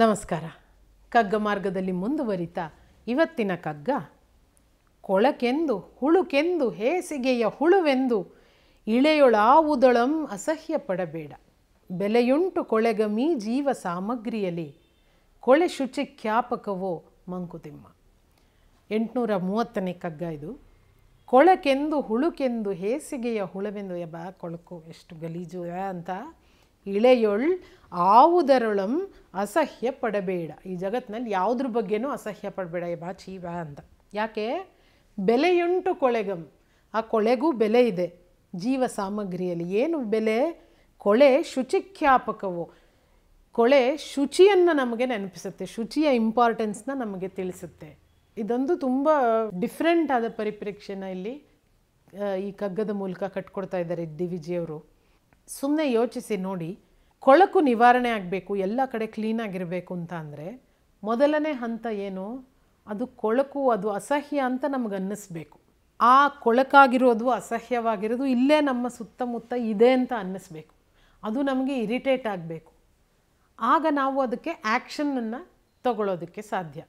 ನಮಸ್ಕಾರ. ಕಗ್ಗ ಮಾರ್ಗದಲ್ಲಿ ಮುಂದುವರಿತಾ ಇವತ್ತಿನ ಕಗ್ಗ ಕೊಳಕೆಂದು ಹುಳುಕೆಂದು ಹೇಸಿಗೆಯ ಹುಳುವೆಂದು ಇಳೆಯೊಳಾವುದಳಂ ಅಸಹ್ಯ ಪಡಬೇಡ. ಬೆಲೆಯುಂಟು ಕೊಳೆಗಮಿ ಜೀವ ಸಾಮಗ್ರಿಯಲಿ ಕೊಳೆ ಶುಚಿ ಖ್ಯಾಪಕವೋ ಮಂಕುತಿಮ್ಮ. 830ನೇ ಕಗ್ಗ ಇದು. ಕೊಳಕೆಂದು ಹುಳುಕೆಂದು ಹೇಸಿಗೆಯ ಹುಳುವೆಂದು ಕೊಳಕು ಎಷ್ಟು ಗಲೀಜು ಅಂತ ಇಳೆಯೊಳ್ ಆವುದರೊಳಂ ಅಸಹ್ಯ ಪಡಬೇಡ. ಈ ಜಗತ್ತಿನಲ್ಲಿ ಯಾವುದ್ರ ಬಗ್ಗೆನೂ ಅಸಹ್ಯ ಪಡಬೇಡ ಚೀವ ಅಂತ. ಯಾಕೆ? ಬೆಲೆಯುಂಟು ಕೊಳೆಗಂ, ಆ ಕೊಳೆಗೂ ಬೆಲೆ ಇದೆ. ಜೀವ ಸಾಮಗ್ರಿಯಲ್ಲಿ ಏನು ಬೆಲೆ? ಕೊಳೆ ಶುಚಿಖ್ಯಾಪಕವು, ಕೊಳೆ ಶುಚಿಯನ್ನು ನಮಗೆ ನೆನಪಿಸುತ್ತೆ, ಶುಚಿಯ ಇಂಪಾರ್ಟೆನ್ಸ್ನ ನಮಗೆ ತಿಳಿಸುತ್ತೆ. ಇದೊಂದು ತುಂಬ ಡಿಫ್ರೆಂಟ್ ಆದ ಪರಿಪ್ರೇಕ್ಷೆನ ಇಲ್ಲಿ ಈ ಕಗ್ಗದ ಮೂಲಕ ಕಟ್ಕೊಡ್ತಾ ಇದ್ದಾರೆ ಡಿ ವಿ ಜಿಯವರು. ಸುಮ್ಮನೆ ಯೋಚಿಸಿ ನೋಡಿ, ಕೊಳಕು ನಿವಾರಣೆ ಆಗಬೇಕು, ಎಲ್ಲ ಕಡೆ ಕ್ಲೀನಾಗಿರಬೇಕು ಅಂತ ಅಂದರೆ ಮೊದಲನೇ ಹಂತ ಏನು? ಅದು ಕೊಳಕು, ಅದು ಅಸಹ್ಯ ಅಂತ ನಮಗೆ ಅನ್ನಿಸ್ಬೇಕು. ಆ ಕೊಳಕಾಗಿರೋದು ಅಸಹ್ಯವಾಗಿರೋದು ಇಲ್ಲೇ ನಮ್ಮ ಸುತ್ತಮುತ್ತ ಇದೆ ಅಂತ ಅನ್ನಿಸ್ಬೇಕು. ಅದು ನಮಗೆ ಇರಿಟೇಟ್ ಆಗಬೇಕು. ಆಗ ನಾವು ಅದಕ್ಕೆ ಆ್ಯಕ್ಷನನ್ನು ತಗೊಳ್ಳೋದಕ್ಕೆ ಸಾಧ್ಯ.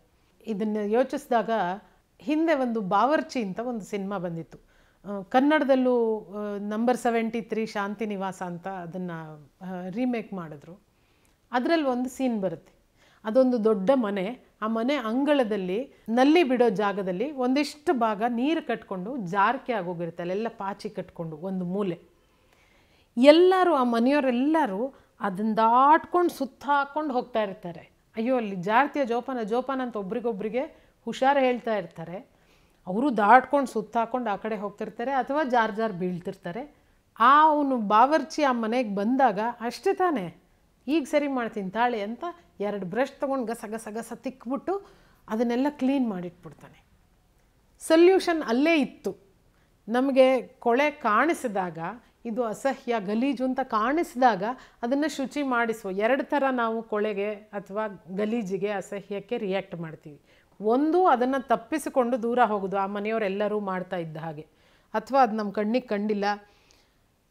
ಇದನ್ನು ಯೋಚಿಸಿದಾಗ ಹಿಂದೆ ಒಂದು ಬಾವರ್ಚಿ ಅಂತ ಒಂದು ಸಿನಿಮಾ ಬಂದಿತ್ತು. ಕನ್ನಡದಲ್ಲೂ ನಂಬರ್ 73 ಶಾಂತಿ ನಿವಾಸ ಅಂತ ಅದನ್ನು ರೀಮೇಕ್ ಮಾಡಿದ್ರು. ಅದರಲ್ಲಿ ಒಂದು ಸೀನ್ ಬರುತ್ತೆ. ಅದೊಂದು ದೊಡ್ಡ ಮನೆ. ಆ ಮನೆ ಅಂಗಳದಲ್ಲಿ ನಲ್ಲಿ ಬಿಡೋ ಜಾಗದಲ್ಲಿ ಒಂದಿಷ್ಟು ಭಾಗ ನೀರು ಕಟ್ಕೊಂಡು ಜಾರಕೆ ಆಗೋಗಿರುತ್ತೆ, ಅಲ್ಲೆಲ್ಲ ಪಾಚಿ ಕಟ್ಕೊಂಡು ಒಂದು ಮೂಲೆ. ಎಲ್ಲರೂ ಆ ಮನೆಯವರೆಲ್ಲರೂ ಅದನ್ನು ದಾಟ್ಕೊಂಡು ಸುತ್ತ ಹಾಕ್ಕೊಂಡು ಹೋಗ್ತಾ ಇರ್ತಾರೆ. ಅಯ್ಯೋ ಅಲ್ಲಿ ಜಾರ್ತಿಯ ಜೋಪಾನ ಅಂತ ಒಬ್ರಿಗೊಬ್ರಿಗೆ ಹುಷಾರು ಹೇಳ್ತಾ ಇರ್ತಾರೆ. ಅವರು ದಾಟ್ಕೊಂಡು ಸುತ್ತ ಹಾಕ್ಕೊಂಡು ಆ ಕಡೆ ಹೋಗ್ತಿರ್ತಾರೆ ಅಥವಾ ಜಾರ್ ಬೀಳ್ತಿರ್ತಾರೆ. ಅವನು ಬಾವರ್ಚಿ ಆ ಮನೆಗೆ ಬಂದಾಗ ಅಷ್ಟೇ ತಾನೇ, ಈಗ ಸರಿ ಮಾಡ್ತೀನಿ ತಾಳೆ ಅಂತ 2 ಬ್ರಷ್ ತೊಗೊಂಡು ಗಸ ತಿಕ್ಬಿಟ್ಟು ಅದನ್ನೆಲ್ಲ ಕ್ಲೀನ್ ಮಾಡಿಟ್ಬಿಡ್ತಾನೆ. ಸೊಲ್ಯೂಷನ್ ಅಲ್ಲೇ ಇತ್ತು. ನಮಗೆ ಕೊಳೆ ಕಾಣಿಸಿದಾಗ, ಇದು ಅಸಹ್ಯ ಗಲೀಜು ಅಂತ ಕಾಣಿಸಿದಾಗ ಅದನ್ನು ಶುಚಿ ಮಾಡಿಸುವ 2 ಥರ ನಾವು ಕೊಳೆಗೆ ಅಥವಾ ಗಲೀಜಿಗೆ ಅಸಹ್ಯಕ್ಕೆ ರಿಯಾಕ್ಟ್ ಮಾಡ್ತೀವಿ. ಒಂದು, ಅದನ್ನು ತಪ್ಪಿಸಿಕೊಂಡು ದೂರ ಹೋಗೋದು, ಆ ಮನೆಯವರೆಲ್ಲರೂ ಮಾಡ್ತಾ ಇದ್ದ ಹಾಗೆ. ಅಥವಾ ಅದು ನಮ್ಮ ಕಣ್ಣಿಗೆ ಕಂಡಿಲ್ಲ,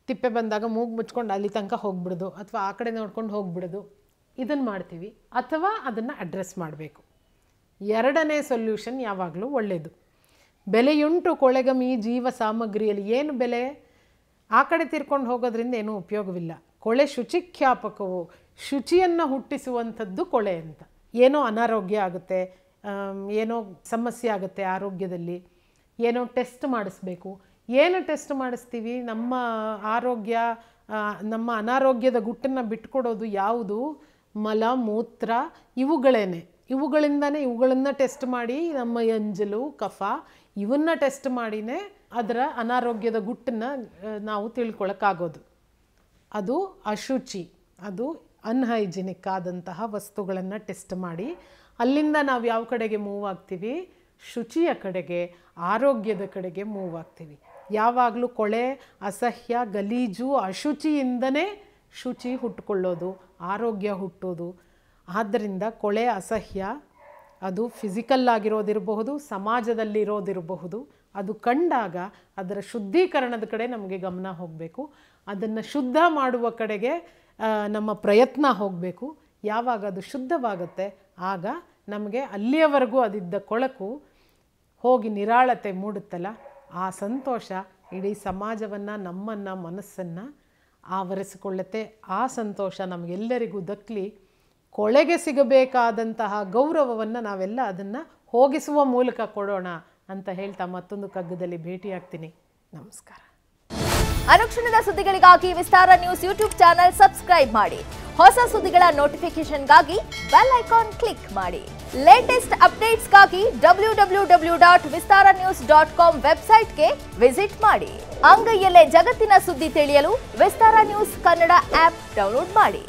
ತಿಪ್ಪೆ ಬಂದಾಗ ಮೂಗು ಮುಚ್ಕೊಂಡು ಅಲ್ಲಿ ತನಕ ಹೋಗ್ಬಿಡೋದು, ಅಥವಾ ಆ ಕಡೆ ನೋಡ್ಕೊಂಡು ಹೋಗ್ಬಿಡೋದು, ಇದನ್ನು ಮಾಡ್ತೀವಿ. ಅಥವಾ ಅದನ್ನು ಅಡ್ರೆಸ್ ಮಾಡಬೇಕು. 2ನೇ ಸೊಲ್ಯೂಷನ್ ಯಾವಾಗಲೂ ಒಳ್ಳೆಯದು. ಬೆಲೆಯುಂಟು ಕೊಳೆಗಮಿ ಜೀವ ಸಾಮಗ್ರಿಯಲ್ಲಿ ಏನು ಬೆಲೆ? ಆ ಕಡೆ ತಿರ್ಕೊಂಡು ಹೋಗೋದ್ರಿಂದ ಏನೂ ಉಪಯೋಗವಿಲ್ಲ. ಕೊಳೆ ಶುಚಿಖ್ಯಾಪಕವು, ಶುಚಿಯನ್ನು ಹುಟ್ಟಿಸುವಂಥದ್ದು ಕೊಳೆ ಅಂತ. ಏನೋ ಅನಾರೋಗ್ಯ ಆಗುತ್ತೆ, ಏನೋ ಸಮಸ್ಯೆ ಆಗುತ್ತೆ ಆರೋಗ್ಯದಲ್ಲಿ, ಏನೋ ಟೆಸ್ಟ್ ಮಾಡಿಸ್ಬೇಕು. ಏನು ಟೆಸ್ಟ್ ಮಾಡಿಸ್ತೀವಿ? ನಮ್ಮ ಆರೋಗ್ಯ, ನಮ್ಮ ಅನಾರೋಗ್ಯದ ಗುಟ್ಟನ್ನು ಬಿಟ್ಕೊಡೋದು ಯಾವುದು? ಮಲ ಮೂತ್ರ ಇವುಗಳೇನೆ. ಇವುಗಳನ್ನು ಟೆಸ್ಟ್ ಮಾಡಿ ನಮ್ಮ ಎಂಜಲು ಕಫ ಇವನ್ನ ಟೆಸ್ಟ್ ಮಾಡಿನೇ ಅದರ ಅನಾರೋಗ್ಯದ ಗುಟ್ಟನ್ನು ನಾವು ತಿಳ್ಕೊಳಕ್ಕಾಗೋದು. ಅದು ಅಶುಚಿ, ಅದು ಅನ್ಹೈಜಿನಿಕ್ ಆದಂತಹ ವಸ್ತುಗಳನ್ನು ಟೆಸ್ಟ್ ಮಾಡಿ ಅಲ್ಲಿಂದ ನಾವು ಯಾವ ಕಡೆಗೆ ಮೂವ್ ಆಗ್ತೀವಿ? ಶುಚಿಯ ಕಡೆಗೆ, ಆರೋಗ್ಯದ ಕಡೆಗೆ ಮೂವ್ ಆಗ್ತೀವಿ. ಯಾವಾಗಲೂ ಕೊಳೆ, ಅಸಹ್ಯ, ಗಲೀಜು, ಅಶುಚಿಯಿಂದನೇ ಶುಚಿ ಹುಟ್ಟುಕೊಳ್ಳೋದು, ಆರೋಗ್ಯ ಹುಟ್ಟೋದು. ಆದ್ದರಿಂದ ಕೊಳೆ, ಅಸಹ್ಯ ಅದು ಫಿಸಿಕಲ್ ಆಗಿರೋದಿರಬಹುದು, ಸಮಾಜದಲ್ಲಿರೋದಿರಬಹುದು. ಅದು ಕಂಡಾಗ ಅದರ ಶುದ್ಧೀಕರಣದ ಕಡೆ ನಮಗೆ ಗಮನ ಹೋಗಬೇಕು. ಅದನ್ನು ಶುದ್ಧ ಮಾಡುವ ಕಡೆಗೆ ನಮ್ಮ ಪ್ರಯತ್ನ ಹೋಗಬೇಕು. ಯಾವಾಗ ಅದು ಶುದ್ಧವಾಗುತ್ತೆ ಆಗ ನಮಗೆ ಅಲ್ಲಿಯವರೆಗೂ ಅದಿದ್ದ ಕೊಳಕು ಹೋಗಿ ನಿರಾಳತೆ ಮೂಡುತ್ತಲ್ಲ, ಆ ಸಂತೋಷ ಇಡೀ ಸಮಾಜವನ್ನು, ನಮ್ಮನ್ನು, ಮನಸ್ಸನ್ನು ಆವರಿಸಿಕೊಳ್ಳುತ್ತೆ. ಆ ಸಂತೋಷ ನಮಗೆಲ್ಲರಿಗೂ ದಕ್ಕಲಿ ಕೊಳೆಗೆ ಸಿಗಬೇಕಾದಂತಹ ಗೌರವವನ್ನು ನಾವೆಲ್ಲ ಅದನ್ನು ಹೋಗಿಸುವ ಮೂಲಕ ಕೊಡೋಣ ಅಂತ ಹೇಳ್ತಾ ಮತ್ತೊಂದು ಕಗ್ಗದಲ್ಲಿ ಭೇಟಿಯಾಗ್ತೀನಿ. ನಮಸ್ಕಾರ. ಅನುಕ್ಷಣದ ಸುದ್ದಿಗಳಿಗಾಗಿ ವಿಸ್ತಾರ ನ್ಯೂಸ್ ಯೂಟ್ಯೂಬ್ ಚಾನೆಲ್ ಸಬ್ಸ್ಕ್ರೈಬ್ ಮಾಡಿ. ಹೊಸ ಸುದ್ದಿಗಳ ನೋಟಿಫಿಕೇಶನ್ಗಾಗಿ ಬೆಲ್ ಐಕಾನ್ ಕ್ಲಿಕ್ ಮಾಡಿ. ಲೇಟೆಸ್ಟ್ ಅಪ್ಡೇಟ್ಸ್ಗಾಗಿ www.vistaranews.com ವೆಬ್ಸೈಟ್ಗೆ ವಿಸಿಟ್ ಮಾಡಿ. ಅಂಗೈಯಲ್ಲೇ ಜಗತ್ತಿನ ಸುದ್ದಿ ತಿಳಿಯಲು ವಿಸ್ತಾರ ನ್ಯೂಸ್ ಕನ್ನಡ ಆಪ್ ಡೌನ್ಲೋಡ್ ಮಾಡಿ.